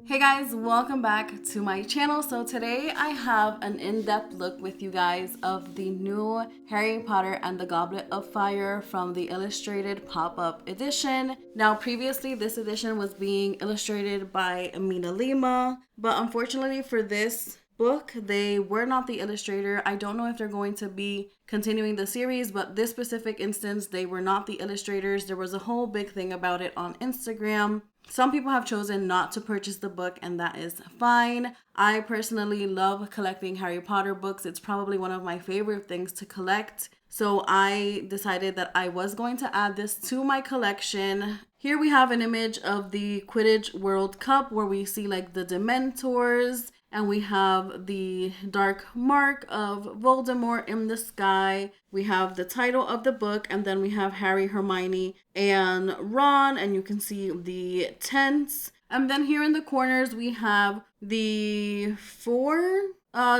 Hey guys, welcome back to my channel. So today I have an in-depth look with you guys of the new Harry Potter and the Goblet of Fire from the illustrated pop-up edition. Now previously this edition was being illustrated by Minalima, but unfortunately for this book they were not the illustrator. I don't know if they're going to be continuing the series, but this specific instance they were not the illustrators. There was a whole big thing about it on Instagram. Some people have chosen not to purchase the book, and that is fine. I personally love collecting Harry Potter books. It's probably one of my favorite things to collect. So I decided that I was going to add this to my collection. Here we have an image of the Quidditch World Cup where we see like the Dementors, and we have the dark mark of Voldemort in the sky. We have the title of the book, and then we have Harry, Hermione, and Ron, and you can see the tents. And then here in the corners, we have the four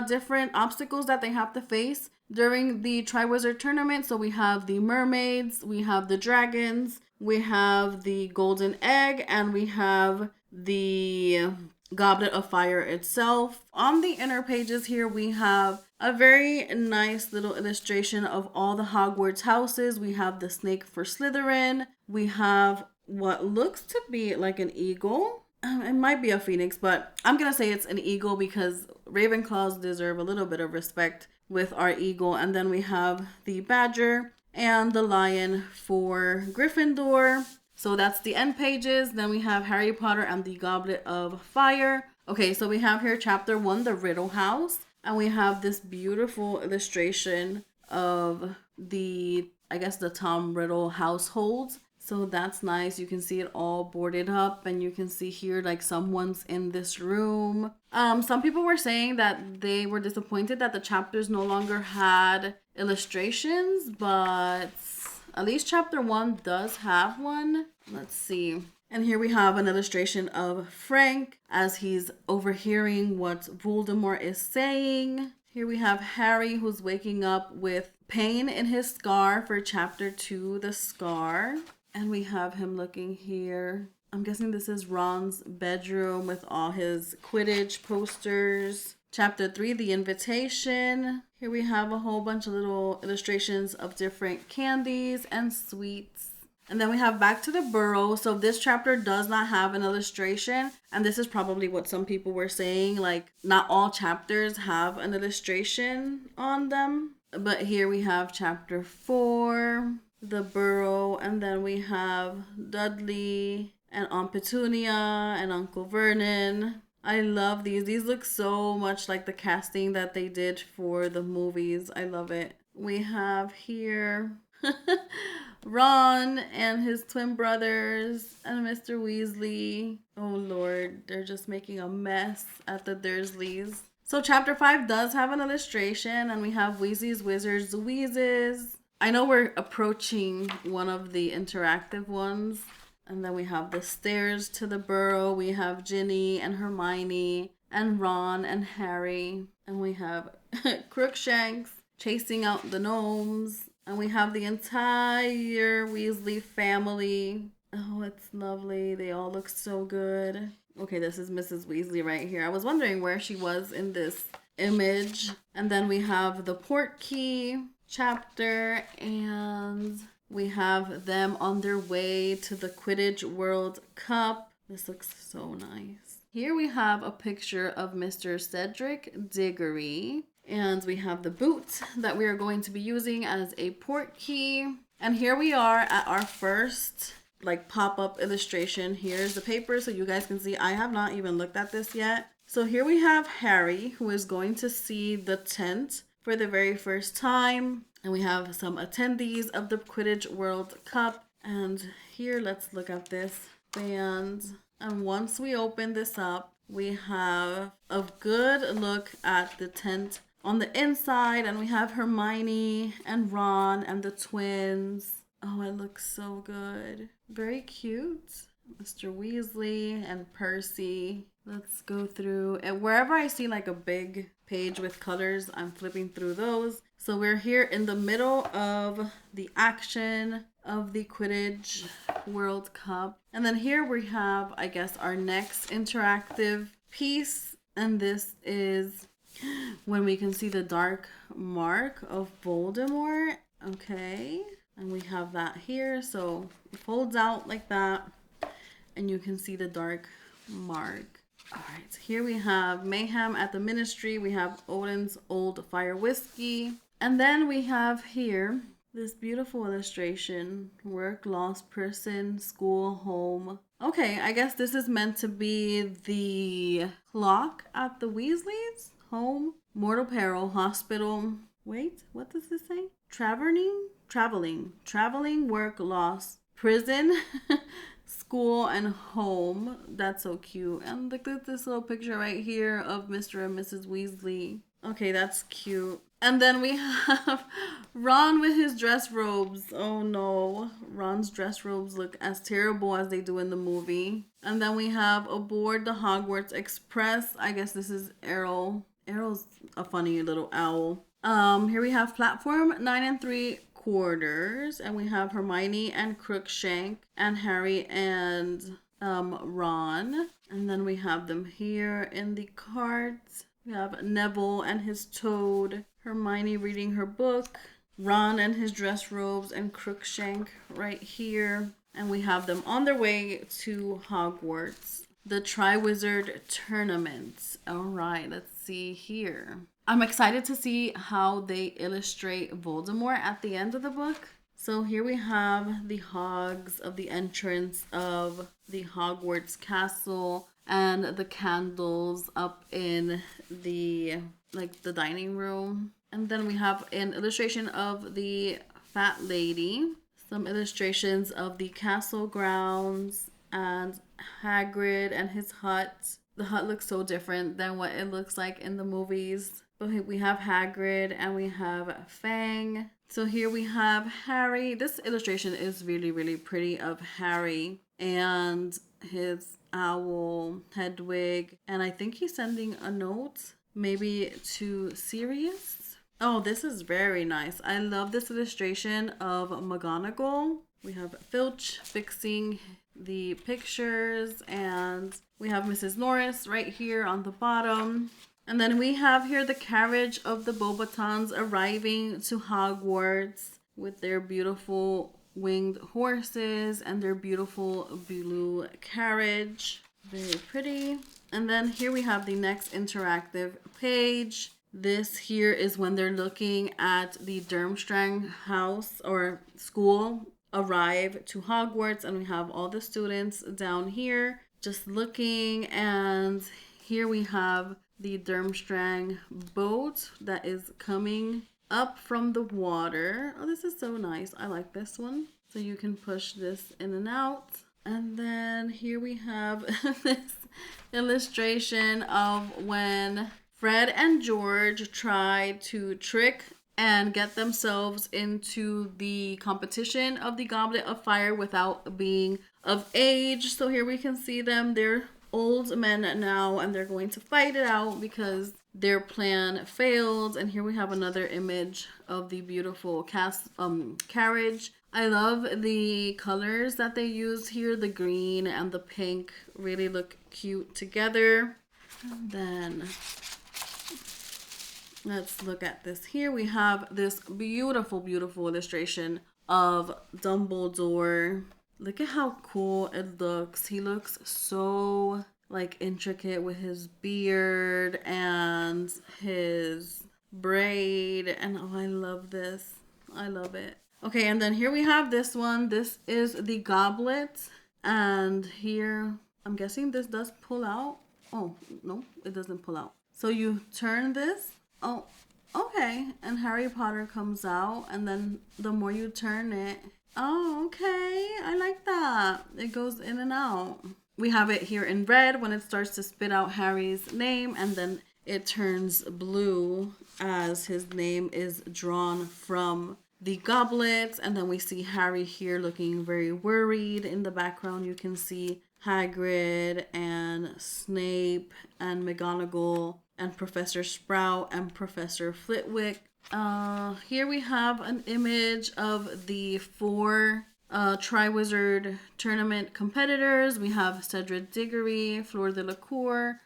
different obstacles that they have to face during the Triwizard Tournament. So we have the mermaids, we have the dragons, we have the golden egg, and we have the Goblet of Fire itself. On the inner pages here, we have a very nice little illustration of all the Hogwarts houses. We have the snake for Slytherin. We have what looks to be like an eagle. It might be a phoenix, but I'm going to say it's an eagle because Ravenclaws deserve a little bit of respect with our eagle. And then we have the badger and the lion for Gryffindor. So that's the end pages. Then we have Harry Potter and the Goblet of Fire. Okay, so we have here chapter 1, the Riddle House. And we have this beautiful illustration of the, I guess, the Tom Riddle household. So that's nice. You can see it all boarded up, and you can see here like someone's in this room. Some people were saying that they were disappointed that the chapters no longer had illustrations, but at least chapter 1 does have one. Let's see. And here we have an illustration of Frank as he's overhearing what Voldemort is saying. Here we have Harry who's waking up with pain in his scar for chapter 2, the scar. And we have him looking here. I'm guessing this is Ron's bedroom with all his Quidditch posters. Chapter 3, the invitation. Here we have a whole bunch of little illustrations of different candies and sweets. And then we have Back to the Burrow. So this chapter does not have an illustration. And this is probably what some people were saying. Like, not all chapters have an illustration on them. But here we have chapter 4, the Burrow. And then we have Dudley and Aunt Petunia and Uncle Vernon. I love these. These look so much like the casting that they did for the movies. I love it. We have here Ron and his twin brothers and Mr. Weasley. Oh Lord, they're just making a mess at the Dursleys. So chapter 5 does have an illustration, and we have Weasley's Wizards Wheezes. I know we're approaching one of the interactive ones. And then we have the stairs to the burrow. We have Ginny and Hermione and Ron and Harry. And we have Crookshanks chasing out the gnomes. And we have the entire Weasley family. Oh, it's lovely. They all look so good. Okay, this is Mrs. Weasley right here. I was wondering where she was in this image. And then we have the Portkey chapter, and we have them on their way to the Quidditch World Cup. This looks so nice. Here we have a picture of Mr. Cedric Diggory. And we have the boot that we are going to be using as a portkey. And here we are at our first like pop-up illustration. Here's the paper so you guys can see. I have not even looked at this yet. So here we have Harry who is going to see the tent for the very first time. And we have some attendees of the Quidditch World Cup. And here, let's look at this band. And once we open this up, we have a good look at the tent on the inside. And we have Hermione and Ron and the twins. Oh, it looks so good. Very cute. Mr. Weasley and Percy. Let's go through. And wherever I see like a big page with colors, I'm flipping through those. So we're here in the middle of the action of the Quidditch World Cup. And then here we have, I guess, our next interactive piece. And this is when we can see the dark mark of Voldemort. Okay. And we have that here. So it folds out like that. And you can see the dark mark. All right. Here we have Mayhem at the Ministry. We have Odin's Old Fire Whiskey. And then we have here this beautiful illustration. Work, lost person, school, home. Okay, I guess this is meant to be the clock at the Weasleys' home. Mortal peril, hospital. Wait, what does this say? Traveling, work, lost, prison, school, and home. That's so cute. And look at this little picture right here of Mr. and Mrs. Weasley. Okay, that's cute. And then we have Ron with his dress robes. Oh no, Ron's dress robes look as terrible as they do in the movie. And then we have aboard the Hogwarts Express. I guess this is Errol. Errol's a funny little owl. Here we have platform 9 3/4, and we have Hermione and Crookshank and Harry and Ron. And then we have them here in the cart. We have Neville and his toad, Hermione reading her book, Ron and his dress robes, and Crookshank right here. And we have them on their way to Hogwarts. The Triwizard Tournament. All right, let's see here. I'm excited to see how they illustrate Voldemort at the end of the book. So here we have the hogs of the entrance of the Hogwarts castle and the candles up in the dining room. And then we have an illustration of the fat lady, some illustrations of the castle grounds and Hagrid and his hut. The hut looks so different than what it looks like in the movies. But we have Hagrid and we have Fang. So here we have Harry. This illustration is really, really pretty of Harry and his owl, Hedwig. And I think he's sending a note, maybe to Sirius. Oh, this is very nice. I love this illustration of McGonagall. We have Filch fixing the pictures, and we have Mrs. Norris right here on the bottom. And then we have here the carriage of the Beauxbatons arriving to Hogwarts with their beautiful winged horses and their beautiful blue carriage. Very pretty. And then here we have the next interactive page. This here is when they're looking at the Durmstrang house or school arrive to Hogwarts, and we have all the students down here just looking. And here we have the Durmstrang boat that is coming up from the water. Oh, this is so nice. I like this one. So you can push this in and out. And then here we have this illustration of when Fred and George try to trick and get themselves into the competition of the Goblet of Fire without being of age. So here we can see them. They're old men now, and they're going to fight it out because their plan failed. And here we have another image of the beautiful carriage. I love the colors that they use here. The green and the pink really look cute together. And then let's look at this here. We have this beautiful, beautiful illustration of Dumbledore. Look at how cool it looks. He looks so intricate with his beard and his braid. And oh, I love this. I love it. Okay, and then here we have this one. This is the goblet. And here, I'm guessing this does pull out. Oh, no, it doesn't pull out. So you turn this. Oh, okay. And Harry Potter comes out. And then the more you turn it. Oh, okay. I like that. It goes in and out. We have it here in red when it starts to spit out Harry's name. And then it turns blue as his name is drawn from the goblet. And then we see Harry here looking very worried. In the background, you can see Hagrid and Snape and McGonagall and Professor Sprout and Professor Flitwick. Here we have an image of the 4 Triwizard Tournament competitors. We have Cedric Diggory, Fleur Delacour,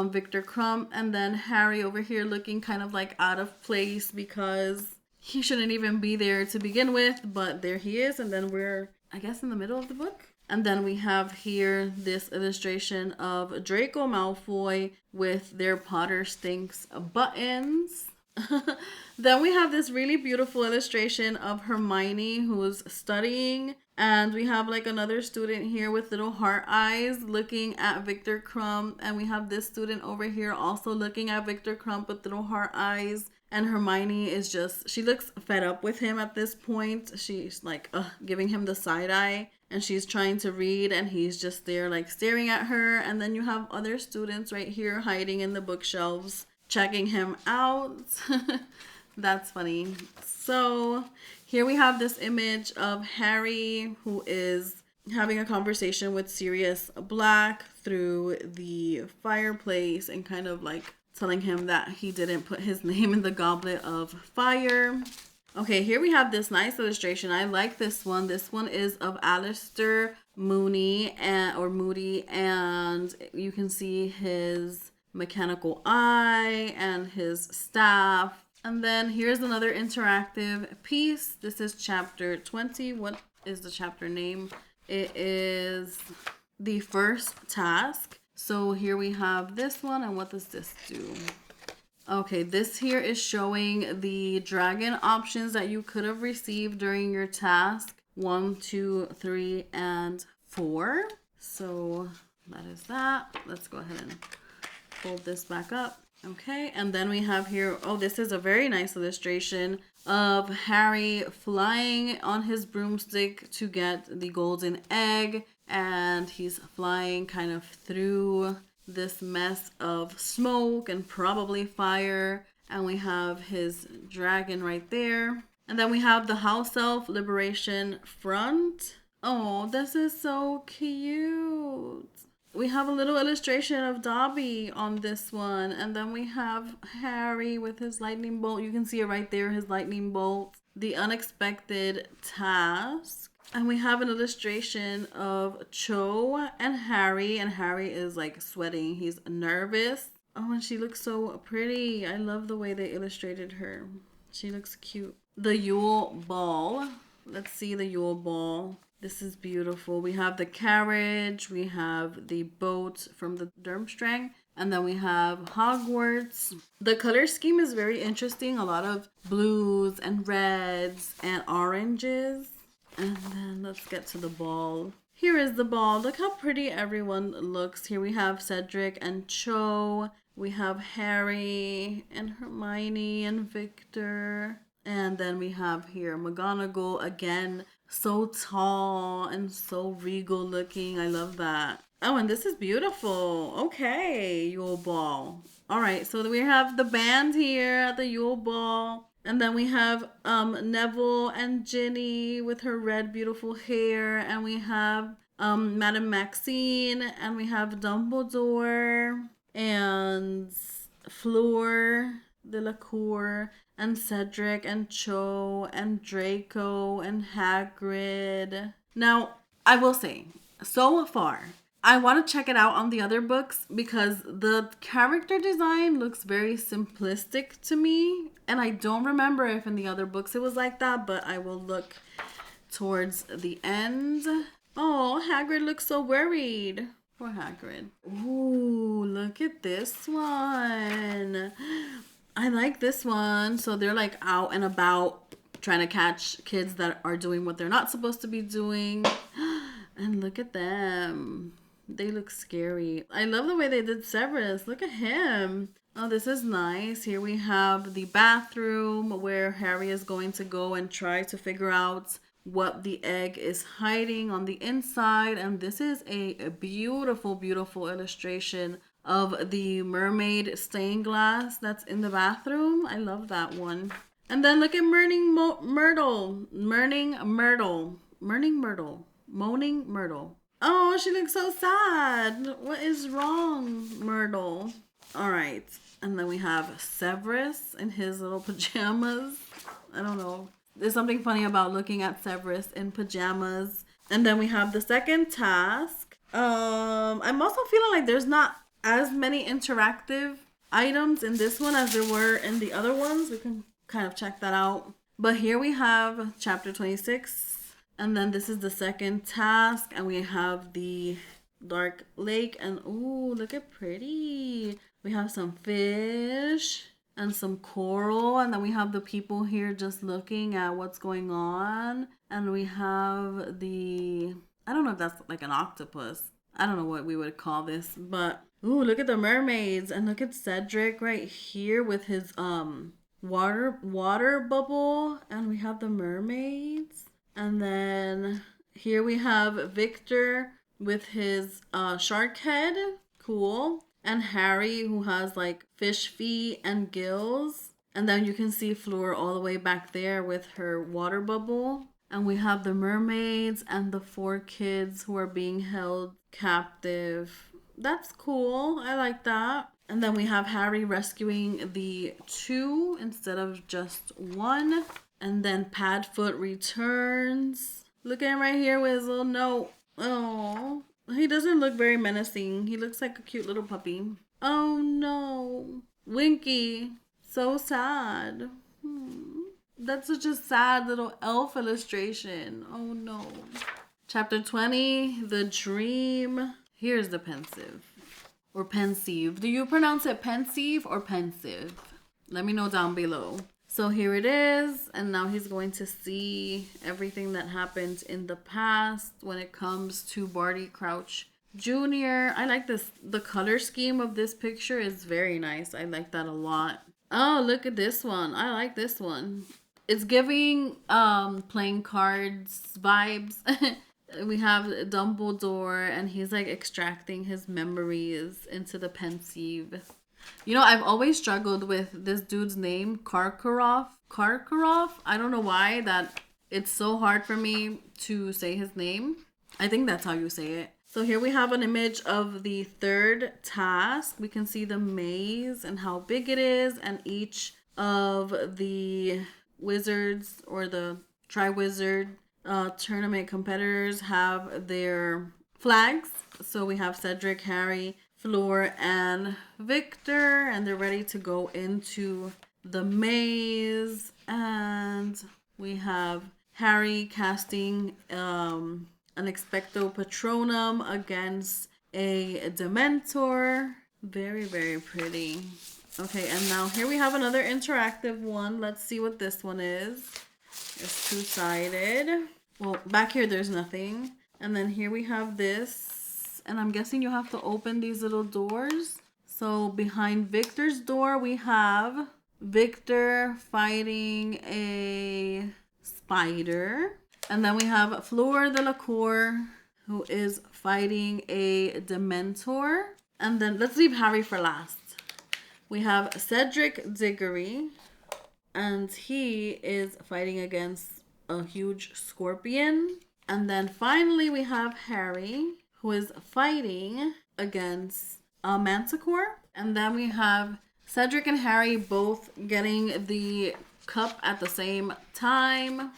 Victor Crumb, and then Harry over here looking kind of like out of place because he shouldn't even be there to begin with, but there he is. And then we're, I guess, in the middle of the book. And then we have here this illustration of Draco Malfoy with their Potter Stinks buttons. Then we have this really beautiful illustration of Hermione who's studying, and we have like another student here with little heart eyes looking at Victor Crumb, and we have this student over here also looking at Victor Crumb with little heart eyes. And Hermione is just, she looks fed up with him at this point. She's like giving him the side eye, and she's trying to read, and he's just there like staring at her. And then you have other students right here hiding in the bookshelves checking him out. That's funny. So here we have this image of Harry who is having a conversation with Sirius Black through the fireplace and kind of like telling him that he didn't put his name in the Goblet of Fire. Okay, here we have this nice illustration. I like this one. This one is of Alistair Moody, and you can see his mechanical eye and his staff. And then here's another interactive piece. This is chapter 20. What is the chapter name? It is The First Task. So here we have this one, and what does this do? Okay, this here is showing the dragon options that you could have received during your task 1, 2, 3, and 4. So that is that. Let's go ahead and fold this back up. Okay, and then we have here, oh, this is a very nice illustration of Harry flying on his broomstick to get the golden egg, and he's flying kind of through this mess of smoke and probably fire, and we have his dragon right there. And then we have the House Elf Liberation Front. Oh, this is so cute. We have a little illustration of Dobby on this one. And then we have Harry with his lightning bolt. You can see it right there, his lightning bolt. The Unexpected Task. And we have an illustration of Cho and Harry. And Harry is like sweating. He's nervous. Oh, and she looks so pretty. I love the way they illustrated her. She looks cute. The Yule Ball. Let's see the Yule Ball. This is beautiful. We have the carriage, we have the boat from the Durmstrang, and then we have Hogwarts. The color scheme is very interesting. A lot of blues and reds and oranges. And then let's get to the ball. Here is the ball. Look how pretty everyone looks. Here we have Cedric and Cho. We have Harry and Hermione and Victor. And then we have here McGonagall again. So tall and so regal looking. I love that. Oh, and this is beautiful. Okay, Yule Ball. All right, so we have the band here at the Yule Ball. And then we have Neville and Ginny with her red, beautiful hair. And we have Madame Maxine. And we have Dumbledore and Fleur Delacour and Cedric and Cho and Draco and Hagrid. Now, I will say, so far, I want to check it out on the other books because the character design looks very simplistic to me. And I don't remember if in the other books it was like that, but I will look towards the end. Oh, Hagrid looks so worried. Poor Hagrid. Ooh, look at this one. I like this one. So they're like out and about trying to catch kids that are doing what they're not supposed to be doing. And look at them. They look scary. I love the way they did Severus. Look at him. Oh, this is nice. Here we have the bathroom where Harry is going to go and try to figure out what the egg is hiding on the inside. And this is a beautiful, beautiful illustration of the mermaid stained glass that's in the bathroom. I love that one. And then look at Moaning Myrtle. Oh, she looks so sad. What is wrong, Myrtle? All right. And then we have Severus in his little pajamas. I don't know. There's something funny about looking at Severus in pajamas. And then we have the second task. I'm also feeling like there's not as many interactive items in this one as there were in the other ones. We can kind of check that out. But here we have chapter 26. And then this is the second task. And we have the dark lake. And ooh, look at pretty. We have some fish and some coral, and then we have the people here just looking at what's going on, and we have the, I don't know if that's like an octopus, I don't know what we would call this, but ooh, look at the mermaids, and look at Cedric right here with his water bubble, and we have the mermaids, and then here we have Victor with his shark head, cool. And Harry, who has like fish feet and gills. And then you can see Fleur all the way back there with her water bubble. And we have the mermaids and the 4 kids who are being held captive. That's cool. I like that. And then we have Harry rescuing the 2 instead of just 1. And then Padfoot returns. Look at him right here with his little note. Oh. He doesn't look very menacing. He looks like a cute little puppy. Oh no. Winky. So sad. That's such a sad little elf illustration. Oh no. Chapter 20, The Dream. Here's the pensive. Or pensive. Do you pronounce it pensive or pensive? Let me know down below. So here it is, and now he's going to see everything that happened in the past when it comes to Barty Crouch Jr. I like this. The color scheme of this picture is very nice. I like that a lot. Oh, look at this one. I like this one. It's giving playing cards vibes. We have Dumbledore, and he's like extracting his memories into the pensive. You know, I've always struggled with this dude's name, Karkaroff. Karkaroff? I don't know why that it's so hard for me to say his name. I think that's how you say it. So here we have an image of the 3rd task. We can see the maze and how big it is, and each of the wizards or the Triwizard tournament competitors have their flags. So we have Cedric, Harry, Fleur, and Victor, and they're ready to go into the maze. And we have Harry casting an Expecto Patronum against a Dementor. Very, very pretty. Okay, and now here we have another interactive one. Let's see what this one is. It's 2-sided. Well, back here there's nothing. And then here we have this. And I'm guessing you have to open these little doors. So behind Victor's door, we have Victor fighting a spider. And then we have Fleur Delacour, who is fighting a Dementor. And then let's leave Harry for last. We have Cedric Diggory, and he is fighting against a huge scorpion. And then finally we have Harry, who is fighting against a manticore. And then we have Cedric and Harry both getting the cup at the same time.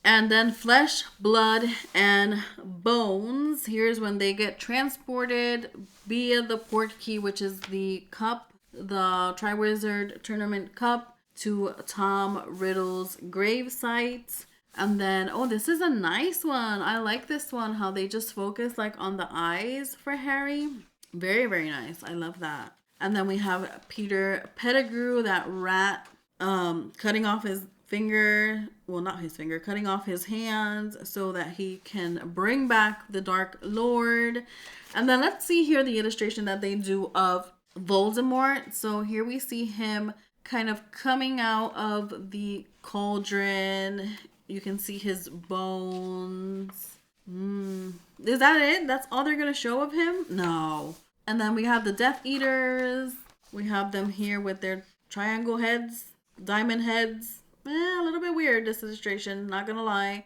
And then Flesh, Blood, and Bones. Here's when they get transported via the port key, which is the cup, the Triwizard Tournament Cup, to Tom Riddle's gravesite. And then, oh, this is a nice one. I like this one, how they just focus like on the eyes for Harry. Very, very nice. I love that. And then we have Peter Pettigrew, that rat, cutting off his finger. Well, not his finger, cutting off his hands so that he can bring back the Dark Lord. And then let's see here the illustration that they do of Voldemort. So here we see him kind of coming out of the cauldron. You can see his bones. Is that it? That's all they're going to show of him? No. And then we have the Death Eaters. We have them here with their triangle heads, diamond heads. A little bit weird, this illustration, not going to lie.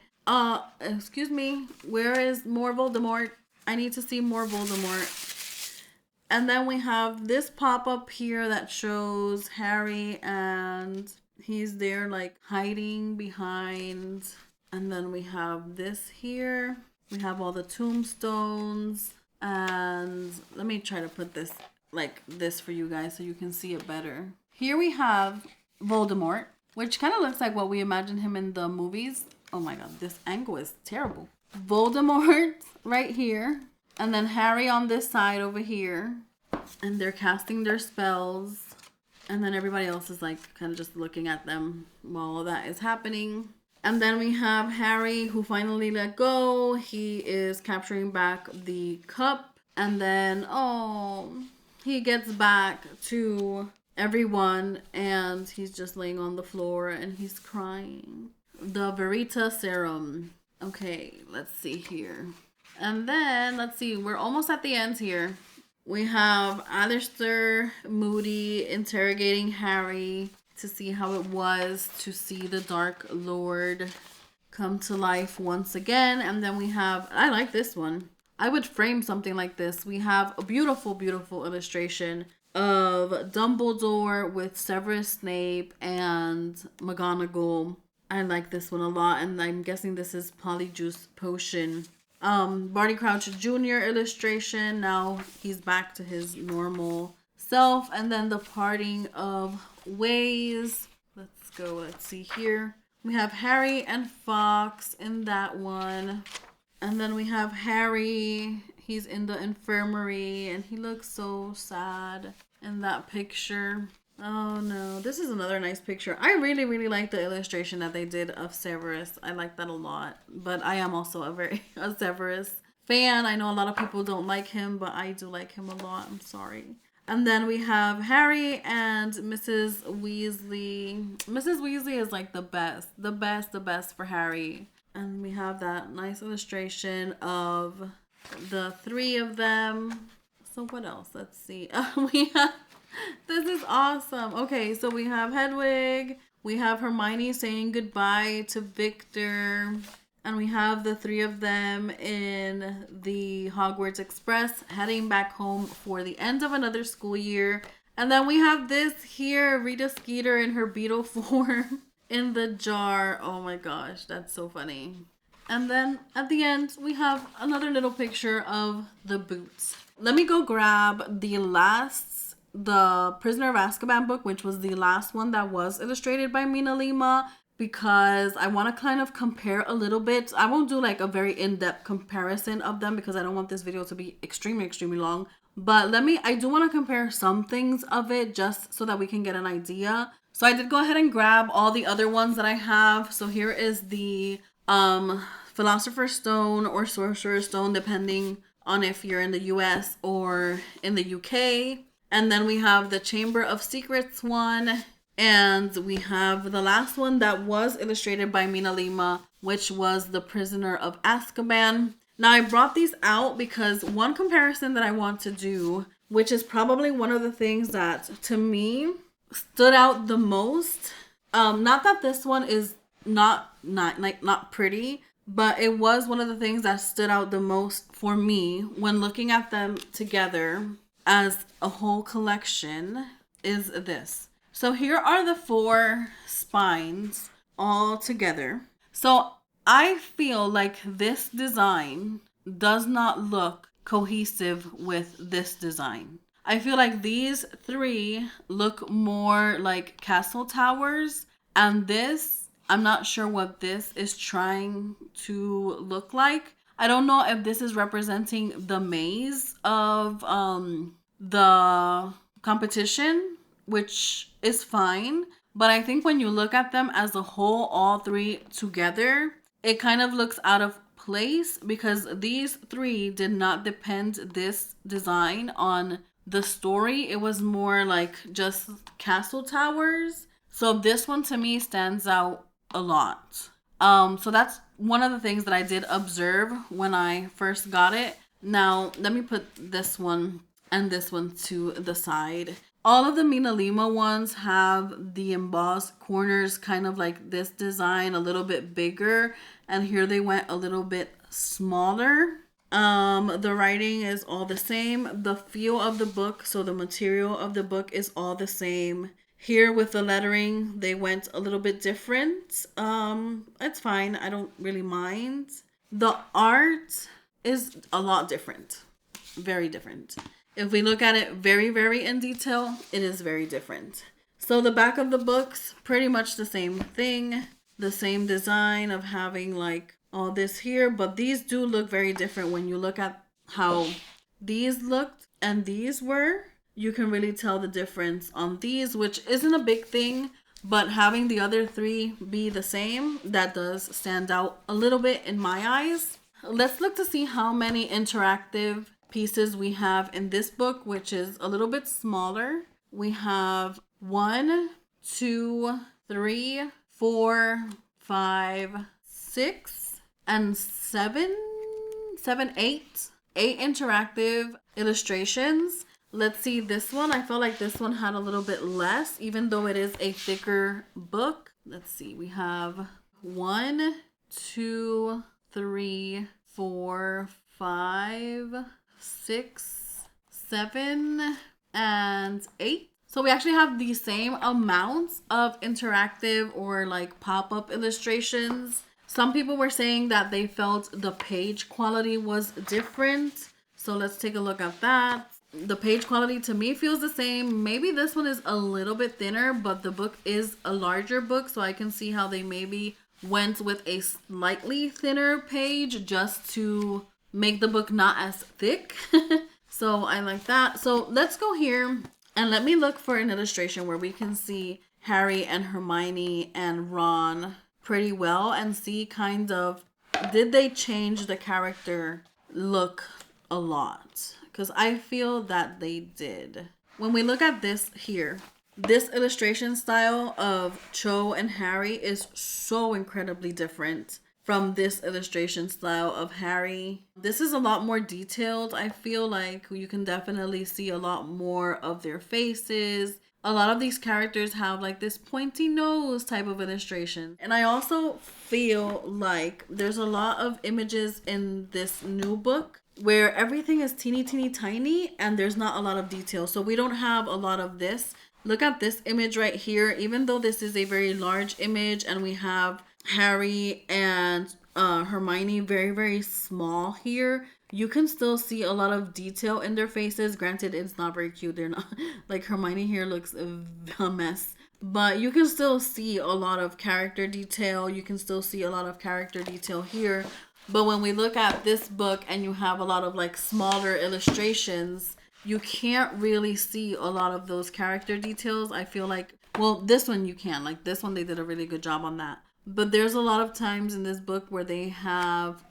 Excuse me. Where is more Voldemort? I need to see more Voldemort. And then we have this pop-up here that shows Harry and He's there like hiding behind. And then we have this here. We have all the tombstones. And let me try to put this like this for you guys so you can see it better. Here we have Voldemort, which kind of looks like what we imagine him in the movies. Oh my god, this angle is terrible. Voldemort right here. And then Harry on this side over here. And they're casting their spells. And then everybody else is like kind of just looking at them while all that is happening. And then we have Harry who finally let go. He is capturing back the cup. And then, oh, he gets back to everyone and he's just laying on the floor and he's crying. The Verita serum. Okay, let's see here. And then, let's see, we're almost at the end here. We have Alistair Moody interrogating Harry to see how it was to see the Dark Lord come to life once again. And then we have, I like this one. I would frame something like this. We have a beautiful, beautiful illustration of Dumbledore with Severus Snape and McGonagall. I like this one a lot. And I'm guessing this is Polyjuice Potion. Barty Crouch Jr. illustration. Now he's back to his normal self. And then the parting of ways. Let's go. Let's see here. We have Harry and Fox in that one. And then we have Harry. He's in the infirmary and he looks so sad in that picture. Oh no, this is another nice picture. I really, really like the illustration that they did of Severus. I like that a lot. But I am also a Severus fan. I know a lot of people don't like him, but I do like him a lot. I'm sorry. And then we have Harry and Mrs. Weasley. Mrs. Weasley is like the best. The best for Harry. And we have that nice illustration of the three of them. So what else? Let's see. We have... This is awesome. Okay, so we have Hedwig. We have Hermione saying goodbye to Victor. And we have the three of them in the Hogwarts Express heading back home for the end of another school year. And then we have this here, Rita Skeeter in her beetle form in the jar. Oh my gosh, that's so funny. And then at the end, we have another little picture of the boots. Let me go grab the Prisoner of Azkaban book, which was the last one that was illustrated by Minalima, because I want to kind of compare a little bit. I won't do like a very in-depth comparison of them because I don't want this video to be extremely, extremely long. But I do want to compare some things of it just so that we can get an idea. So I did go ahead and grab all the other ones that I have. So here is the Philosopher's Stone or Sorcerer's Stone, depending on if you're in the US or in the UK. And then we have the Chamber of Secrets one. And we have the last one that was illustrated by Minalima, which was the Prisoner of Azkaban. Now I brought these out because one comparison that I want to do, which is probably one of the things that to me stood out the most. Not that this one is not pretty, but it was one of the things that stood out the most for me when looking at them together as a whole collection is this. So here are the 4 spines all together. So I feel like this design does not look cohesive with this design. I feel like these 3 look more like castle towers, and this, I'm not sure what this is trying to look like. I don't know if this is representing the maze of the competition, which is fine. But I think when you look at them as a whole, all 3 together, it kind of looks out of place because these 3 did not depend this design on the story. It was more like just castle towers. So this one to me stands out a lot. So that's one of the things that I did observe when I first got it. Now, let me put this one and this one to the side. All of the Minalima ones have the embossed corners kind of like this design, a little bit bigger. And here they went a little bit smaller. The writing is all the same. The feel of the book, so the material of the book is all the same. Here with the lettering, they went a little bit different. It's fine. I don't really mind. The art is a lot different. Very different. If we look at it very, very in detail, it is very different. So the back of the books, pretty much the same thing. The same design of having like all this here. But these do look very different when you look at how these looked and these were. You can really tell the difference on these, which isn't a big thing, but having the other three be the same, that does stand out a little bit in my eyes. Let's look to see how many interactive pieces we have in this book, which is a little bit smaller. We have 1, 2, 3, 4, 5, 6, and 7, 8 interactive illustrations. Let's see this one. I felt like this one had a little bit less, even though it is a thicker book. Let's see. We have 1, 2, 3, 4, 5, 6, 7, and 8. So we actually have the same amounts of interactive or like pop-up illustrations. Some people were saying that they felt the page quality was different. So let's take a look at that. The page quality to me feels the same. Maybe this one is a little bit thinner, but the book is a larger book, so I can see how they maybe went with a slightly thinner page just to make the book not as thick. So I like that. So let's go here and let me look for an illustration where we can see Harry and Hermione and Ron pretty well and see kind of, did they change the character look a lot? Because I feel that they did. When we look at this here, this illustration style of Cho and Harry is so incredibly different from this illustration style of Harry. This is a lot more detailed. I feel like you can definitely see a lot more of their faces. A lot of these characters have like this pointy nose type of illustration. And I also feel like there's a lot of images in this new book where everything is teeny tiny and there's not a lot of detail. So we don't have a lot of this. Look at this image right here. Even though this is a very large image and we have Harry and Hermione very, very small here, you can still see a lot of detail in their faces. Granted, it's not very cute. They're not like Hermione here looks a mess. But you can still see a lot of character detail. You can still see a lot of character detail here. But when we look at this book and you have a lot of like smaller illustrations, you can't really see a lot of those character details. I feel like, well, this one you can. Like this one, they did a really good job on that. But there's a lot of times in this book where they have,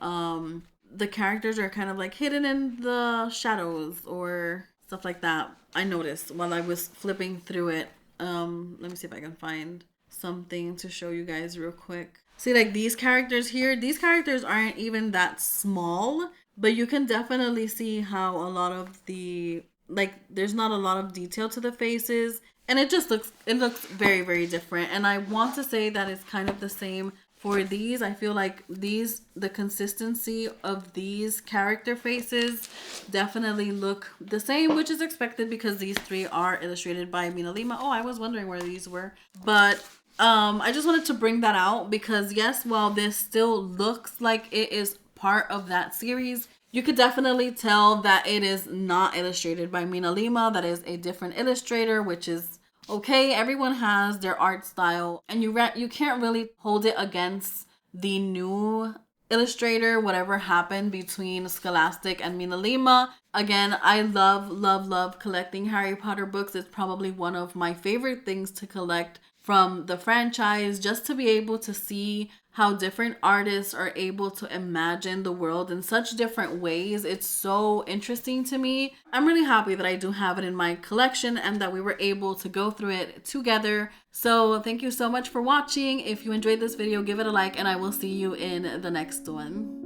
the characters are kind of like hidden in the shadows or stuff like that. I noticed while I was flipping through it. Let me see if I can find something to show you guys real quick. See, like these characters here, these characters aren't even that small, but you can definitely see how a lot of the, like, there's not a lot of detail to the faces, and it looks very, very different. And I want to say that it's kind of the same for these. I feel like the consistency of these character faces definitely look the same, which is expected because these three are illustrated by Minalima. Oh, I was wondering where these were, but I just wanted to bring that out because yes, while this still looks like it is part of that series, you could definitely tell that it is not illustrated by Minalima. That is a different illustrator, which is okay. Everyone has their art style, and you can't really hold it against the new illustrator, whatever happened between Scholastic and Minalima. Again, I love collecting Harry Potter books. It's probably one of my favorite things to collect from the franchise, just to be able to see how different artists are able to imagine the world in such different ways. It's so interesting to me. I'm really happy that I do have it in my collection and that we were able to go through it together. So thank you so much for watching. If you enjoyed this video, give it a like and I will see you in the next one.